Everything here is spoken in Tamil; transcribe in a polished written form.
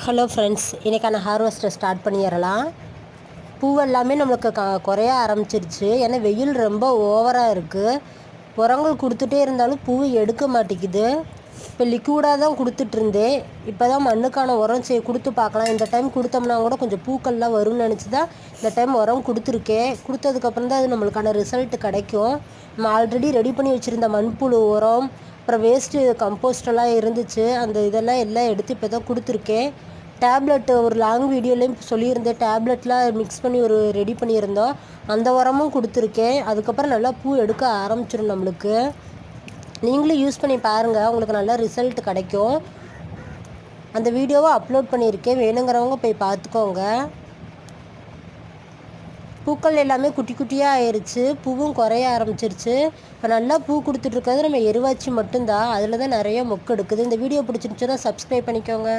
ஹலோ ஃப்ரெண்ட்ஸ், இன்றைக்கான ஹார்வெஸ்ட்டை ஸ்டார்ட் பண்ணிடலாம். பூவெல்லாமே நம்மளுக்கு குறைய ஆரம்பிச்சிருச்சு. ஏன்னா வெயில் ரொம்ப ஓவராக இருக்குது. உரங்கள் கொடுத்துட்டே இருந்தாலும் பூ எடுக்க மாட்டேங்குது. இப்போ லிக்விடாக தான் கொடுத்துட்ருந்தேன். இப்போ தான் மண்ணுக்கான உரம் கொடுத்து பார்க்கலாம். இந்த டைம் கொடுத்தோம்னா கூட கொஞ்சம் பூக்கள்லாம் வரும்னு நினச்சி தான் இந்த டைம் உரம் கொடுத்துருக்கேன். கொடுத்ததுக்கப்புறம் தான் அது நம்மளுக்கான ரிசல்ட் கிடைக்கும். நம்ம ஆல்ரெடி ரெடி பண்ணி வச்சுருந்த மண்புழு உரம், அப்புறம் வேஸ்ட்டு கம்போஸ்டெல்லாம் இருந்துச்சு. அந்த எல்லாம் எடுத்து இப்போ தான் கொடுத்துருக்கேன். டேப்லெட் ஒரு லாங் வீடியோலேயும் சொல்லியிருந்தேன். டேப்லெட்லாம் மிக்ஸ் பண்ணி ஒரு ரெடி பண்ணியிருந்தோம். அந்த உரமும் கொடுத்துருக்கேன். அதுக்கப்புறம் நல்லா பூ எடுக்க ஆரம்பிச்சிடும் நம்மளுக்கு. நீங்களும் யூஸ் பண்ணி பாருங்கள், உங்களுக்கு நல்லா ரிசல்ட் கிடைக்கும். அந்த வீடியோவை அப்லோட் பண்ணியிருக்கேன், வேணுங்கிறவங்க போய் பார்த்துக்கோங்க. பூக்கள் எல்லாமே குட்டி குட்டியாக ஆயிடுச்சு. பூவும் குறைய ஆரம்பிச்சிருச்சு. இப்போ நல்லா பூ கொடுத்துட்ருக்கிறது நம்ம எருவாச்சி மட்டும்தான். அதில் தான் நிறைய மொக்கு எடுக்குது. இந்த வீடியோ பிடிச்சிருந்துச்சுன்னா சப்ஸ்கிரைப் பண்ணிக்கோங்க.